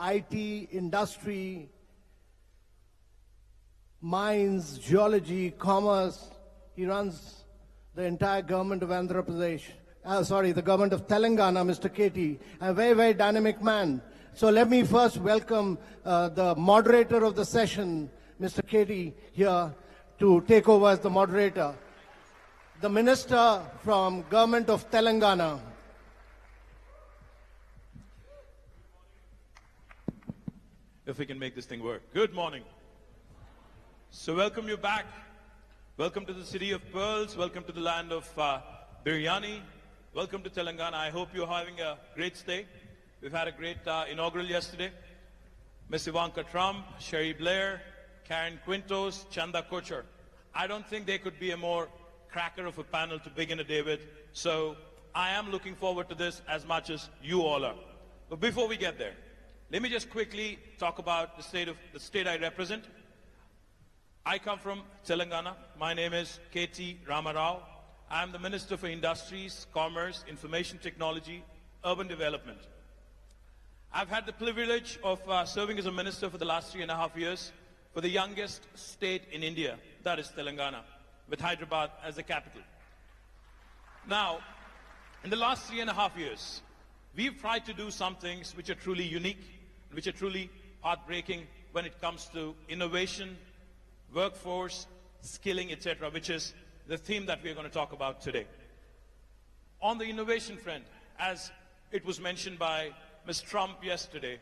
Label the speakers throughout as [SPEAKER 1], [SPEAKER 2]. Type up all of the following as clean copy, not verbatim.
[SPEAKER 1] IT, industry, mines, geology, commerce. He runs the entire government of Andhra Pradesh. The government of Telangana, Mr. Katie, a very, very dynamic man. So let me first welcome the moderator of the session, Mr. Katie, here to take over as the moderator. The minister from government of Telangana.
[SPEAKER 2] If we can make this thing work. Good morning. So welcome you back. Welcome to the city of pearls. Welcome to the land of biryani. Welcome to Telangana. I hope you're having a great stay. We've had a great inaugural yesterday. Miss Ivanka Trump, Sherry Blair, Karen Quintos, Chanda Kochar. I don't think there could be a more cracker of a panel to begin a day with. So I am looking forward to this as much as you all are. But before we get there, let me just quickly talk about the state I represent. I come from Telangana. My name is K.T. Ramarao. I am the Minister for Industries, Commerce, Information Technology, Urban Development. I've had the privilege of serving as a minister for the last 3.5 years for the youngest state in India, that is Telangana, with Hyderabad as the capital. Now, in the last 3.5 years, we've tried to do some things which are truly unique, which are truly heartbreaking when it comes to innovation, workforce, skilling, etc., which is the theme that we're going to talk about today. On the innovation front, as it was mentioned by Ms. Trump yesterday,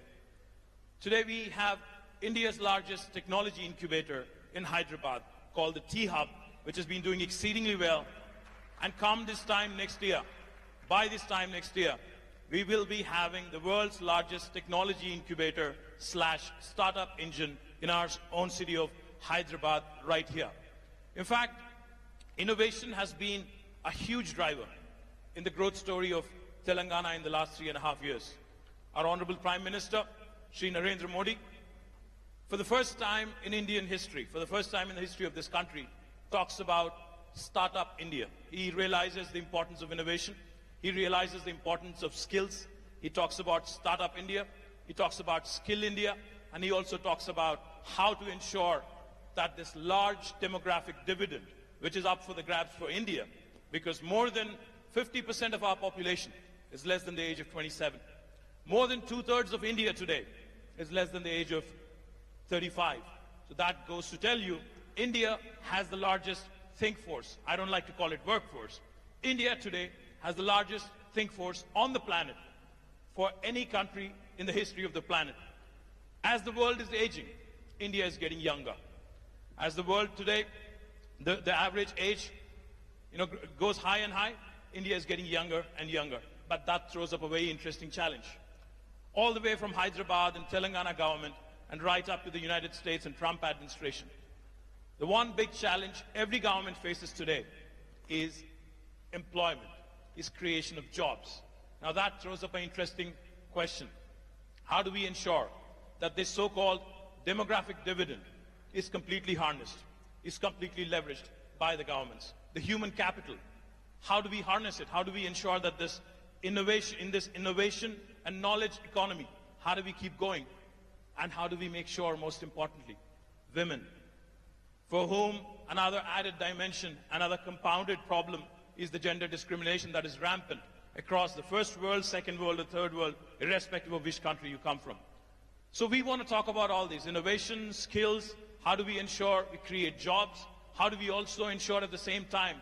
[SPEAKER 2] today we have India's largest technology incubator in Hyderabad called the T-Hub, which has been doing exceedingly well. And come this time next year, by this time next year, we will be having the world's largest technology incubator / startup engine in our own city of Hyderabad right here. In fact, innovation has been a huge driver in the growth story of Telangana in the last 3.5 years. Our Honorable Prime Minister, Shri Narendra Modi, for the first time in Indian history, for the first time in the history of this country, talks about Startup India. He realizes the importance of innovation. He realizes the importance of skills. He talks about Startup India. He talks about Skill India. And he also talks about how to ensure that this large demographic dividend, which is up for the grabs for India, because more than 50% of our population is less than the age of 27. More than 2/3 of India today is less than the age of 35. So that goes to tell you, India has the largest think force. I don't like to call it workforce. India today has the largest think force on the planet for any country in the history of the planet. As the world is aging, India is getting younger. As the world today, the average age goes high and high, India is getting younger and younger. But that throws up a very interesting challenge. All the way from Hyderabad and Telangana government and right up to the United States and Trump administration. The one big challenge every government faces today is employment, is creation of jobs. Now that throws up an interesting question. How do we ensure that this so-called demographic dividend is completely harnessed, is completely leveraged by the governments? The human capital, how do we harness it? How do we ensure that this innovation and knowledge economy, how do we keep going? And how do we make sure, most importantly, women, for whom another added dimension, another compounded problem is the gender discrimination that is rampant across the first world, second world, or third world, irrespective of which country you come from. So we want to talk about all these innovation, skills. How do we ensure we create jobs? How do we also ensure at the same time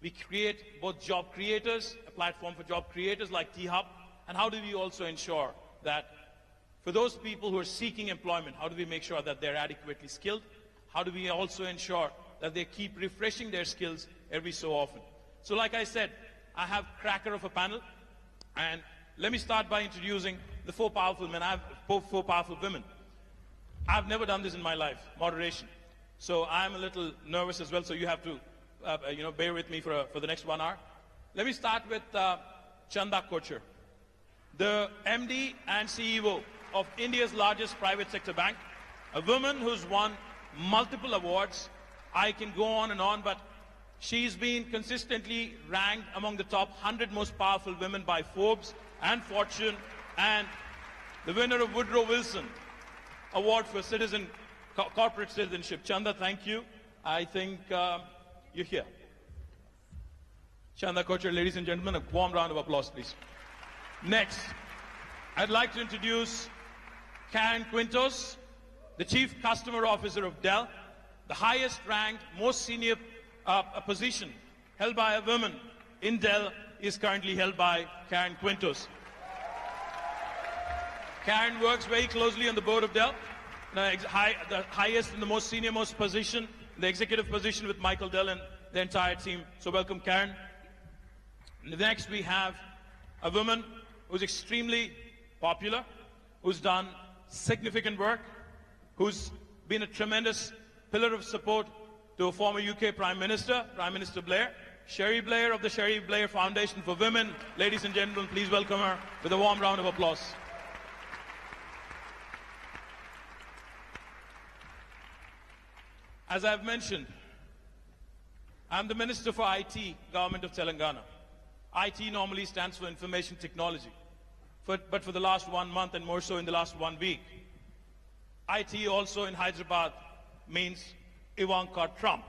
[SPEAKER 2] we create both job creators, a platform for job creators like T-Hub, and how do we also ensure that for those people who are seeking employment, how do we make sure that they're adequately skilled? How do we also ensure that they keep refreshing their skills every so often? So like I said, I have cracker of a panel, and let me start by introducing the four powerful men. I have four powerful women. I've never done this in my life, moderation. So I'm a little nervous as well, so you have to bear with me for the next 1 hour. Let me start with Chanda Kochar, the MD and CEO of India's largest private sector bank, a woman who's won multiple awards. I can go on and on, but she's been consistently ranked among the top 100 most powerful women by Forbes and Fortune, and the winner of Woodrow Wilson Award for Corporate Citizenship. Chanda, thank you. I think you're here. Chanda Kochar, ladies and gentlemen, a warm round of applause, please. Next, I'd like to introduce Karen Quintos, the Chief Customer Officer of Dell, the highest ranked, most senior position held by a woman in Dell is currently held by Karen Quintos. Karen works very closely on the board of Dell, the highest and the most senior most position, the executive position with Michael Dell and the entire team. So welcome, Karen. Next, we have a woman who's extremely popular, who's done significant work, who's been a tremendous pillar of support to a former UK Prime Minister, Prime Minister Blair, Sherry Blair of the Sherry Blair Foundation for Women. Ladies and gentlemen, please welcome her with a warm round of applause. As I've mentioned, I'm the Minister for IT, Government of Telangana. IT normally stands for Information Technology. But for the last 1 month and more so in the last 1 week, IT also in Hyderabad means Ivanka Trump.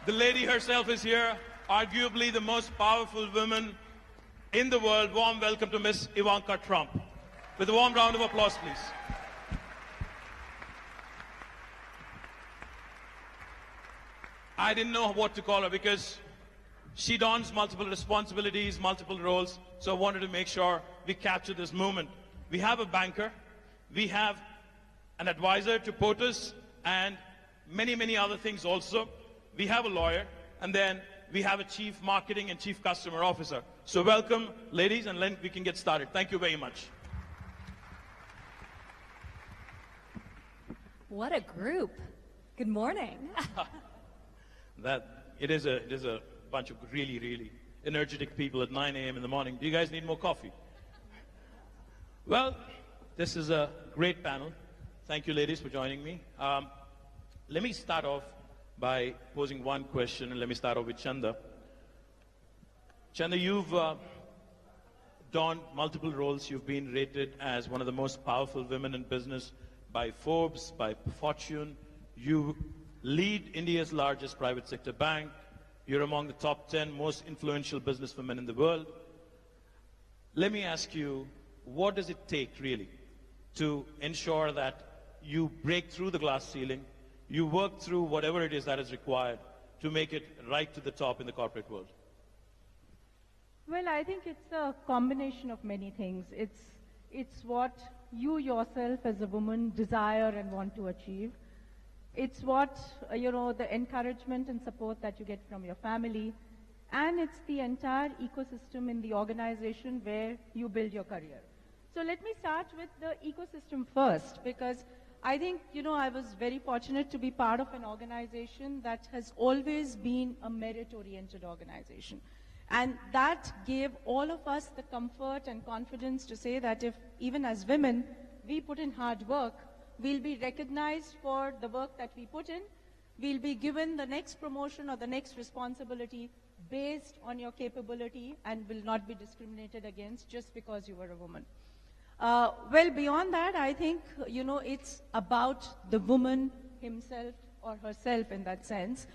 [SPEAKER 2] The lady herself is here, arguably the most powerful woman in the world. Warm welcome to Miss Ivanka Trump. With a warm round of applause, please. I didn't know what to call her because she dons multiple responsibilities, multiple roles, so I wanted to make sure we capture this moment. We have a banker, we have an advisor to POTUS, and many, many other things also. We have a lawyer, and then we have a chief marketing and chief customer officer. So welcome, ladies, and then we can get started. Thank you very much.
[SPEAKER 3] What a group. Good morning.
[SPEAKER 2] It is a bunch of really, really energetic people at 9 a.m. in the morning. Do you guys need more coffee? Well, this is a great panel. Thank you, ladies, for joining me. Let me start off by posing one question, and let me start off with Chanda. Chanda, you've donned multiple roles. You've been rated as one of the most powerful women in business by Forbes, by Fortune. You lead India's largest private sector bank. You're among the top 10 most influential businesswomen in the world. Let me ask you, what does it take really to ensure that you break through the glass ceiling, you work through whatever it is that is required to make it right to the top in the corporate world?
[SPEAKER 4] Well, I think it's a combination of many things. It's what you yourself as a woman desire and want to achieve. It's what, the encouragement and support that you get from your family. And it's the entire ecosystem in the organization where you build your career. So let me start with the ecosystem first, because I think, I was very fortunate to be part of an organization that has always been a merit-oriented organization. And that gave all of us the comfort and confidence to say that if, even as women, we put in hard work, we'll be recognized for the work that we put in. We'll be given the next promotion or the next responsibility based on your capability and will not be discriminated against just because you were a woman. Well, beyond that, I think, it's about the woman himself or herself in that sense.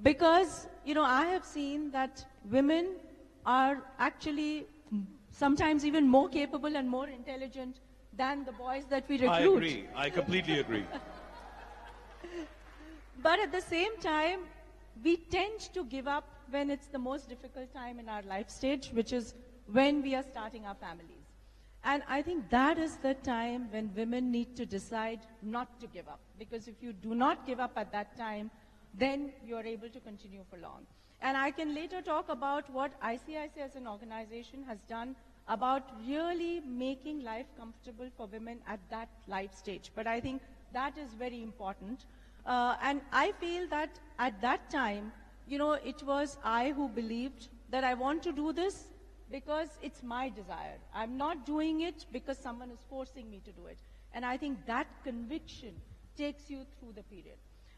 [SPEAKER 4] Because, I have seen that women are actually sometimes even more capable and more intelligent than the boys that we recruit.
[SPEAKER 2] I agree. I completely agree.
[SPEAKER 4] But at the same time, we tend to give up when it's the most difficult time in our life stage, which is when we are starting our families. And I think that is the time when women need to decide not to give up. Because if you do not give up at that time, then you're able to continue for long. And I can later talk about what ICICI as an organization has done about really making life comfortable for women at that life stage. But I think that is very important. And I feel that at that time, it was I who believed that I want to do this because it's my desire. I'm not doing it because someone is forcing me to do it. And I think that conviction takes you through the period.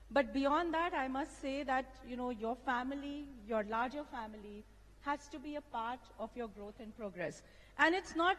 [SPEAKER 4] But beyond that, I must say that, your family, your larger family, has to be a part of your growth and progress. And it's not,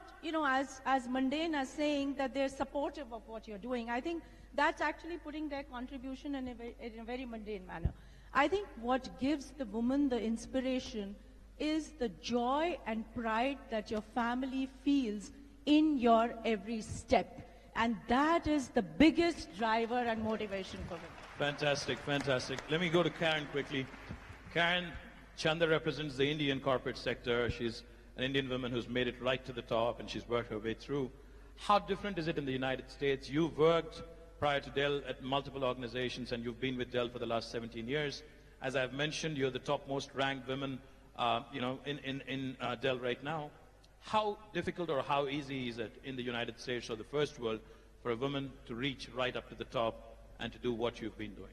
[SPEAKER 4] as mundane as saying that they're supportive of what you're doing. I think that's actually putting their contribution in a very mundane manner. I think what gives the woman the inspiration is the joy and pride that your family feels in your every step. And that is the biggest driver and motivation for women.
[SPEAKER 2] Fantastic, fantastic. Let me go to Karen quickly. Karen, Chanda represents the Indian corporate sector. She's an Indian woman who's made it right to the top, and she's worked her way through. How different is it in the United States? You've worked prior to Dell at multiple organizations, and you've been with Dell for the last 17 years. As I've mentioned, you're the top most ranked women in Dell right now. How difficult or how easy is it in the United States or the first world for a woman to reach right up to the top and to do what you've been doing?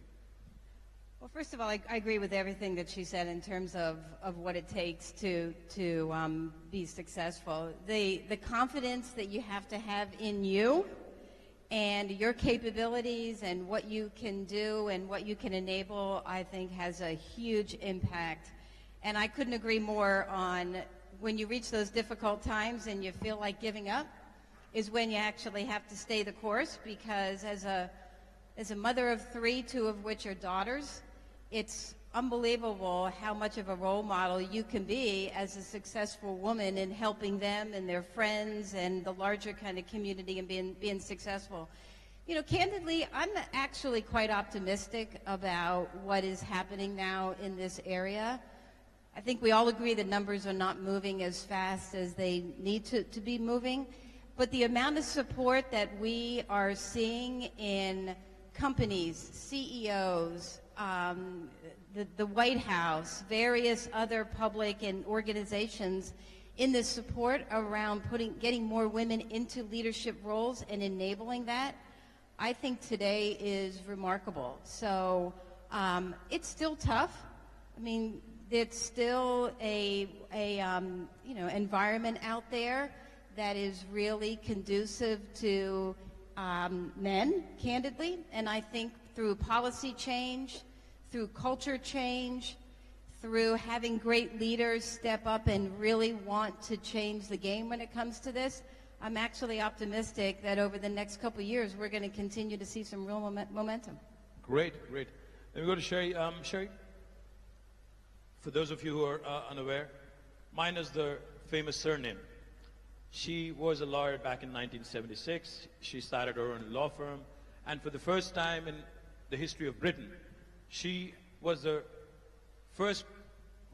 [SPEAKER 5] Well, first of all, I agree with everything that she said in terms of what it takes to be successful. The confidence that you have to have in you and your capabilities and what you can do and what you can enable, I think, has a huge impact. And I couldn't agree more on when you reach those difficult times and you feel like giving up is when you actually have to stay the course, because as a mother of three, two of which are daughters, it's unbelievable how much of a role model you can be as a successful woman in helping them and their friends and the larger kind of community and being successful. Candidly, I'm actually quite optimistic about what is happening now in this area. I think we all agree the numbers are not moving as fast as they need to be moving, but the amount of support that we are seeing in companies, CEOs, the White House, various other public and organizations in the support around getting more women into leadership roles and enabling that, I think today is remarkable. So it's still tough. I mean, it's still a environment out there that is really conducive to men, candidly, and I think through policy change, through culture change, through having great leaders step up and really want to change the game when it comes to this, I'm actually optimistic that over the next couple of years we're going to continue to see some real momentum.
[SPEAKER 2] Great, great. Let me go to Sherry. Sherry, for those of you who are unaware, mine is the famous surname. She was a lawyer back in 1976. She started her own law firm, and for the first time in the history of Britain, she was the first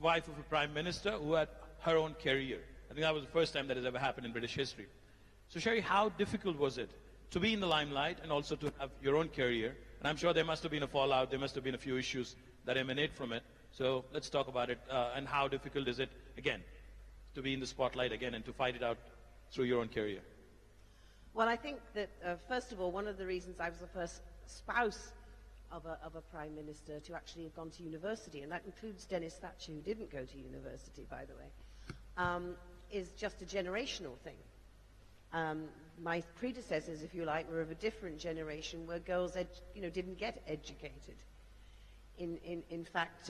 [SPEAKER 2] wife of a prime minister who had her own career. I think that was the first time that has ever happened in British history. So Sherry, how difficult was it to be in the limelight and also to have your own career? And I'm sure there must have been a fallout, there must have been a few issues that emanate from it. So let's talk about it, and how difficult is it, again, to be in the spotlight again and to fight it out through your own career?
[SPEAKER 6] Well, I think that, first of all, one of the reasons I was the first spouse of a prime minister to actually have gone to university, and that includes Dennis Thatcher, who didn't go to university, by the way, is just a generational thing. My predecessors, if you like, were of a different generation where girls didn't get educated. In fact,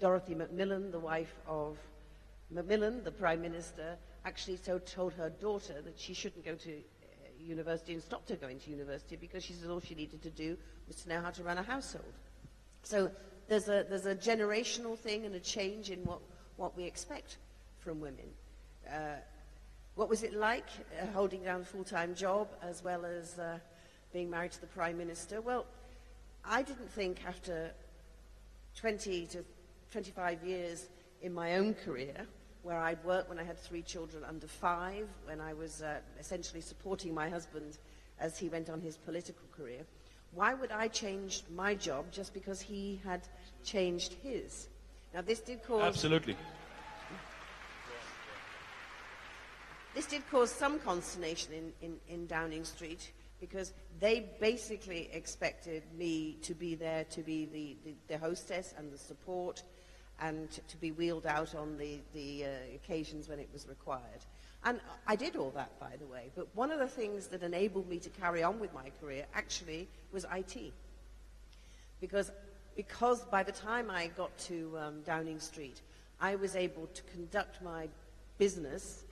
[SPEAKER 6] Dorothy Macmillan, the wife of Macmillan, the prime minister, actually told her daughter that she shouldn't go to university and stopped her going to university because she said all she needed to do was to know how to run a household. So there's a generational thing and a change in what we expect from women. What was it like holding down a full-time job as well as being married to the prime minister? Well, I didn't think after 20 to 25 years in my own career, where I'd worked when I had 3 children under 5, when I was essentially supporting my husband as he went on his political career, why would I change my job just because he had changed his? Now, this did cause...
[SPEAKER 2] Absolutely.
[SPEAKER 6] This did cause some consternation in Downing Street, because they basically expected me to be there to be the hostess and the support and to be wheeled out on the occasions when it was required. And I did all that, by the way, but one of the things that enabled me to carry on with my career actually was IT. Because by the time I got to Downing Street, I was able to conduct my business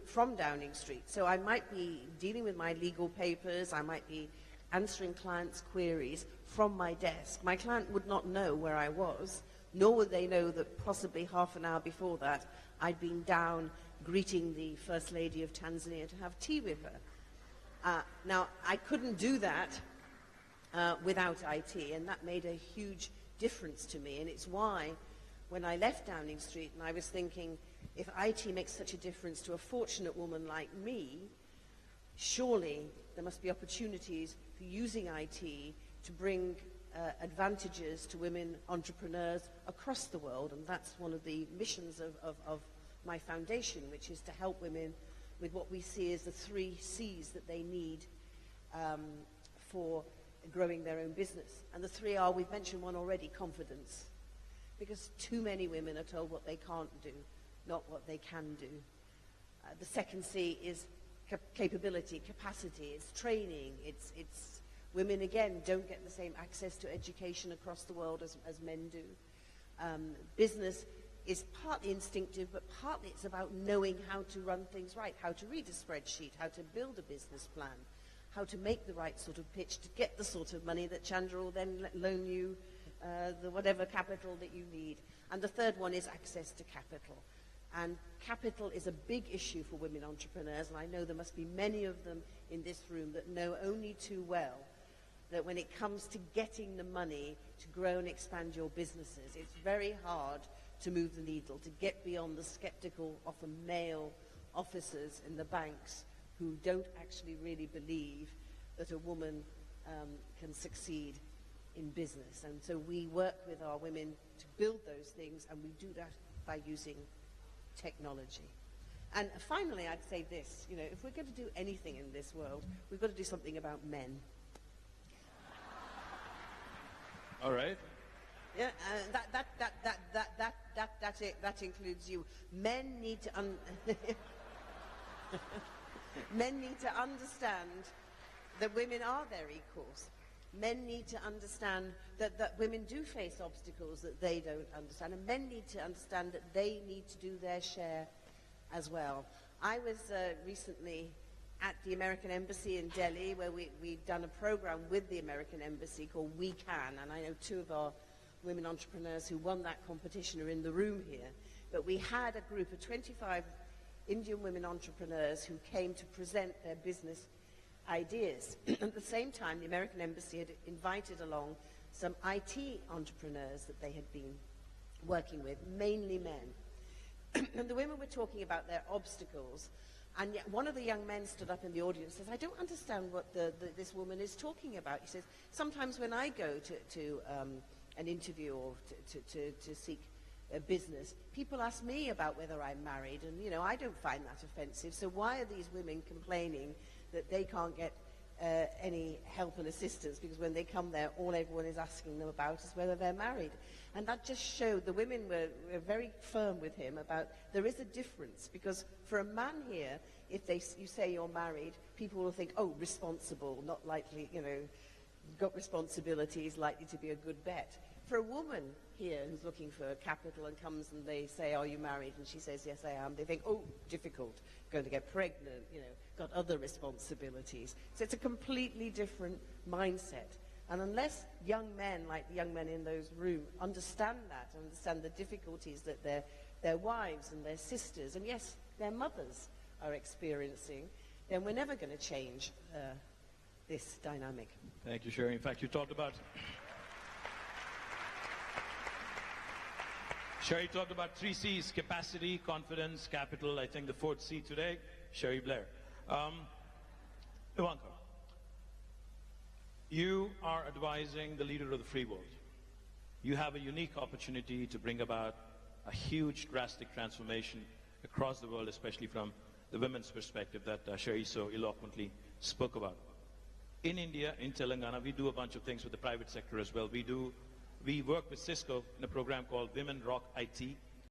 [SPEAKER 6] from Downing Street. So I might be dealing with my legal papers, I might be answering clients' queries from my desk. My client would not know where I was, nor would they know that possibly half an hour before that I'd been down greeting the First Lady of Tanzania to have tea with her. Now, I couldn't do that without IT, and that made a huge difference to me, and it's why when I left Downing Street and I was thinking, if IT makes such a difference to a fortunate woman like me, surely there must be opportunities for using IT to bring advantages to women entrepreneurs across the world, and that's one of the missions of my foundation, which is to help women with what we see as the 3 C's that they need for growing their own business. And the 3 are, we've mentioned one already, confidence. Because too many women are told what they can't do, not what they can do. The second C is capability, capacity, it's training, it's women, again, don't get the same access to education across the world as men do. Business is partly instinctive, but partly it's about knowing how to run things right, how to read a spreadsheet, how to build a business plan, how to make the right sort of pitch to get the sort of money that Chandra will then loan you, the whatever capital that you need. And the third one is access to capital. And capital is a big issue for women entrepreneurs, and I know there must be many of them in this room that know only too well that when it comes to getting the money to grow and expand your businesses, it's very hard to move the needle, to get beyond the skeptical, often male officers in the banks who don't actually really believe that a woman can succeed in business. And so we work with our women to build those things, and we do that by using technology. And finally, I'd say this, you know, if we're going to do anything in this world, we've got to do something about men.
[SPEAKER 2] All right.
[SPEAKER 6] Yeah, that includes you. Men need to men need to understand that women are their equals. Men need to understand that women do face obstacles that they don't understand, and men need to understand that they need to do their share as well. I was recently at the American Embassy in Delhi, where we've done a program with the American Embassy called We Can, and I know 2 of our women entrepreneurs who won that competition are in the room here. But we had a group of 25 Indian women entrepreneurs who came to present their business ideas. At the same time, the American Embassy had invited along some IT entrepreneurs that they had been working with, mainly men. And the women were talking about their obstacles, and yet one of the young men stood up in the audience and says, I don't understand what this woman is talking about. He says, sometimes when I go to an interview or to seek a business, people ask me about whether I'm married, and you know, I don't find that offensive, so why are these women complaining that they can't get any help and assistance, because when they come there, all everyone is asking them about is whether they're married. And that just showed, the women were very firm with him about there is a difference, because for a man here, if you say you're married, people will think, oh, responsible, not likely, you know, got responsibilities, likely to be a good bet. For a woman here who's looking for capital and comes and they say, are you married? And she says, yes, I am. They think, oh, difficult, going to get pregnant, you know, got other responsibilities. So it's a completely different mindset. And unless young men, like the young men in those rooms, understand that, understand the difficulties that their wives and their sisters, and yes, their mothers are experiencing, then we're never going to change this dynamic.
[SPEAKER 2] Thank you, Sherry. In fact, you talked about... Sherry talked about 3 C's: capacity, confidence, capital. I think the 4th C today, Sherry Blair. Ivanka, you are advising the leader of the free world. You have a unique opportunity to bring about a huge, drastic transformation across the world, especially from the women's perspective that Sherry so eloquently spoke about. In India, in Telangana, we do a bunch of things with the private sector as well. We work with Cisco in a program called Women Rock IT,